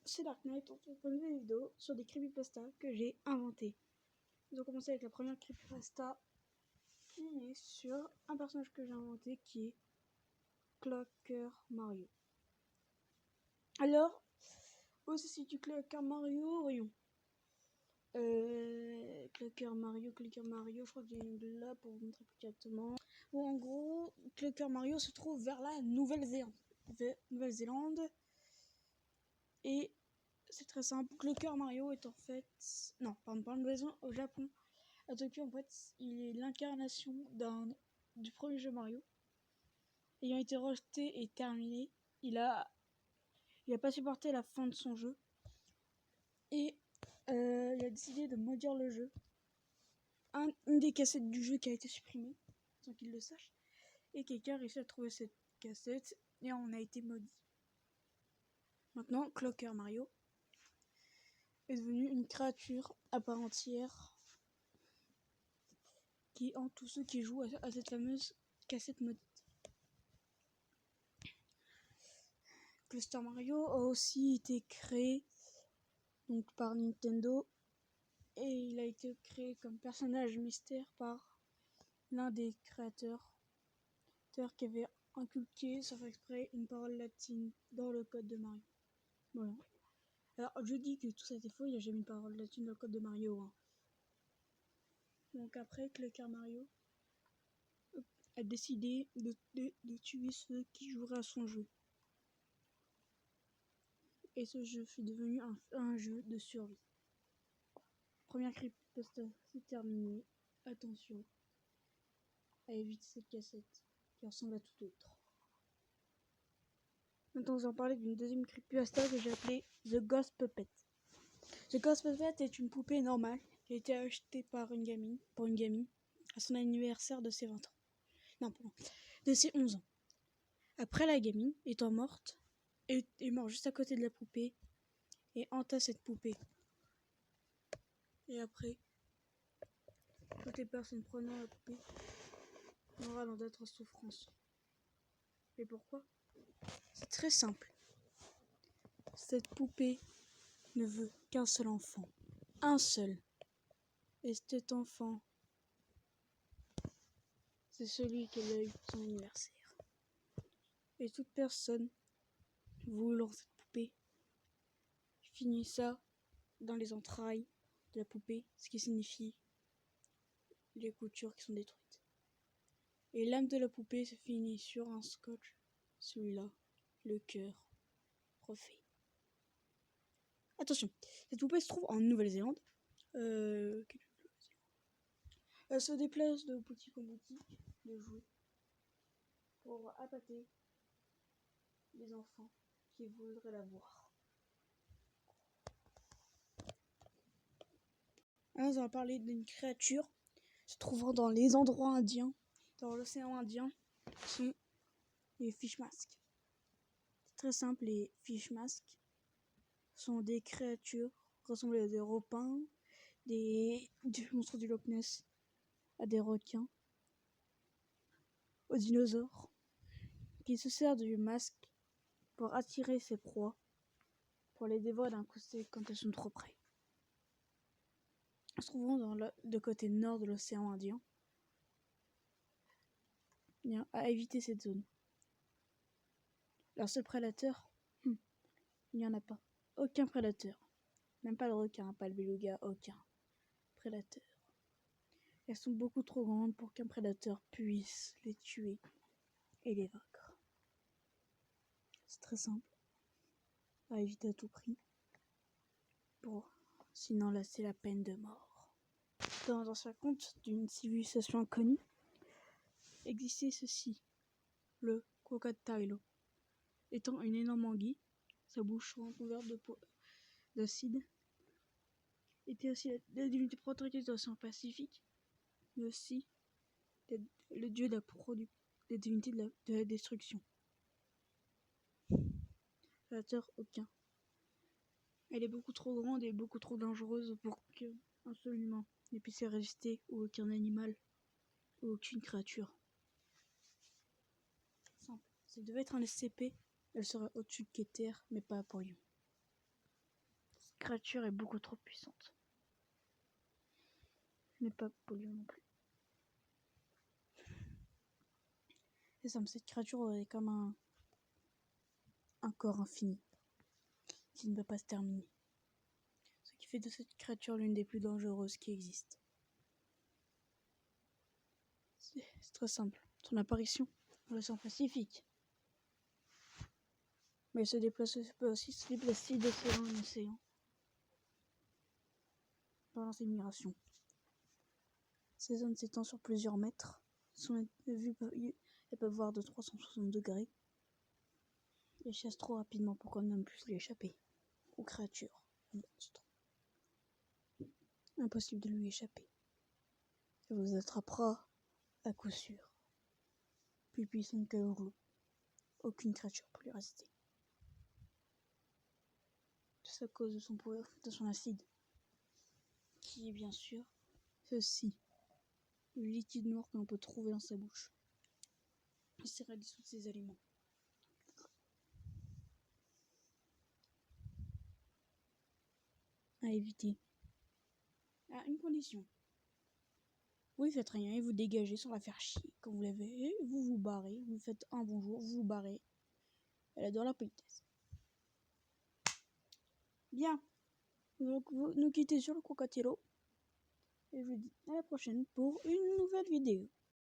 c'est Darknight, on se fait une nouvelle vidéo sur des creepypastas que j'ai inventés. Nous allons commencer avec la première creepypasta qui est sur un personnage que j'ai inventé qui est Clocker Mario. Alors, où se situe Clocker Mario? Voyons. Clocker Mario, je crois que j'ai une là pour vous montrer plus directement. Bon, en gros, Clocker Mario se trouve vers la Nouvelle-Zélande. Et c'est très simple. Clocker Mario est en fait... Non, pardon, pas au Japon. À Tokyo, en fait, il est l'incarnation du premier jeu Mario. Ayant été rejeté et terminé, il a pas supporté la fin de son jeu. Et il a décidé de maudire le jeu. Une des cassettes du jeu qui a été supprimée, sans qu'il le sache. Et quelqu'un a réussi à trouver cette cassette et on a été maudit. Maintenant, Clocker Mario est devenu une créature à part entière qui hante tous ceux qui jouent à cette fameuse cassette maudite. Cluster Mario a aussi été créé donc par Nintendo et il a été créé comme personnage mystère par l'un des créateurs qui avait inculqué sans faire exprès une parole latine dans le code de Mario. Voilà. Alors je dis que tout ça était faux, il n'y a jamais une parole latine dans le code de Mario. Hein. Donc après, Clocker Mario a décidé de tuer ceux qui joueraient à son jeu. Et ce jeu fut devenu un jeu de survie. Première creepypasta, c'est terminé. Attention à éviter cette cassette qui ressemble à tout autre. Maintenant, vous en parler d'une deuxième creepypasta que j'ai appelée The Ghost Puppet. The Ghost Puppet est une poupée normale qui a été achetée pour une gamine, à son anniversaire de ses 20 ans. Non, pardon, de ses 11 ans. Après, la gamine, étant morte, est morte juste à côté de la poupée et hanta cette poupée. Et après, toutes les personnes prenant la poupée mourra dans d'atroces souffrances. Et pourquoi? C'est très simple. Cette poupée ne veut qu'un seul enfant. Un seul. Et cet enfant, c'est celui qu'elle a eu pour son anniversaire. Et toute personne voulant cette poupée finit ça dans les entrailles de la poupée, ce qui signifie les coutures qui sont détruites. Et l'âme de la poupée se finit sur un scotch, celui-là, le cœur refait. Attention, cette poupée se trouve en Nouvelle-Zélande. Elle se déplace de boutique en boutique de jouets pour appâter les enfants qui voudraient la voir. Alors, on va parler d'une créature se trouvant dans les endroits indiens, dans l'océan Indien, sont les fish masks. C'est très simple, les fish masks sont des créatures ressemblant à des requins, des monstres du Loch Ness, à des requins, aux dinosaures, qui se servent du masque pour attirer ses proies, pour les dévorer d'un coup sec quand elles sont trop près. Se trouvant dans le côté nord de l'océan Indien, bien, à éviter cette zone. Leur seul prédateur, il n'y en a pas. Aucun prédateur. Même pas le requin, pas le beluga, aucun prédateur. Elles sont beaucoup trop grandes pour qu'un prédateur puisse les tuer et les vaincre. C'est très simple. À éviter à tout prix. Sinon là c'est la peine de mort. Dans un ancien conte d'une civilisation inconnue, existait ceci. Le Crocodile. Étant une énorme anguille, sa bouche recouverte d'acide, était aussi la divinité protectrice de l'océan Pacifique, mais aussi le dieu de la divinité de la destruction. Prédateur aucun. Elle est beaucoup trop grande et beaucoup trop dangereuse pour qu'un seul humain ne puisse y résister, ou aucun animal, ou aucune créature. Simple. Si elle devait être un SCP, elle serait au-dessus de Keter, mais pas Apollyon. créature est beaucoup trop puissante. Ce n'est pas polluant non plus. C'est simple, cette créature est comme un corps infini qui ne peut pas se terminer. Ce qui fait de cette créature l'une des plus dangereuses qui existent. C'est très simple. Son apparition dans l'océan Pacifique. Mais elle peut aussi se déplacer d'océan en océan pendant ses migrations. Ces zones s'étendent sur plusieurs mètres. Elles peuvent voir de 360 degrés. Elles chassent trop rapidement pour qu'on ne puisse lui échapper. Aux créatures, aux monstres. Impossible de lui échapper. Elle vous attrapera à coup sûr. Plus puissante que l'eau. Aucune créature peut lui résister. C'est à cause de son pouvoir, de son acide. Qui est bien sûr ceci. Le liquide noir que l'on peut trouver dans sa bouche. Il sert à dissoudre ses aliments. À éviter. À une condition. Vous ne faites rien et vous dégagez sans la faire chier. Quand vous l'avez, et vous vous barrez. Vous faites un bonjour, vous vous barrez. Elle adore la politesse. Bien. Donc vous nous quittez sur le Crocatilo. Et je vous dis à la prochaine pour une nouvelle vidéo.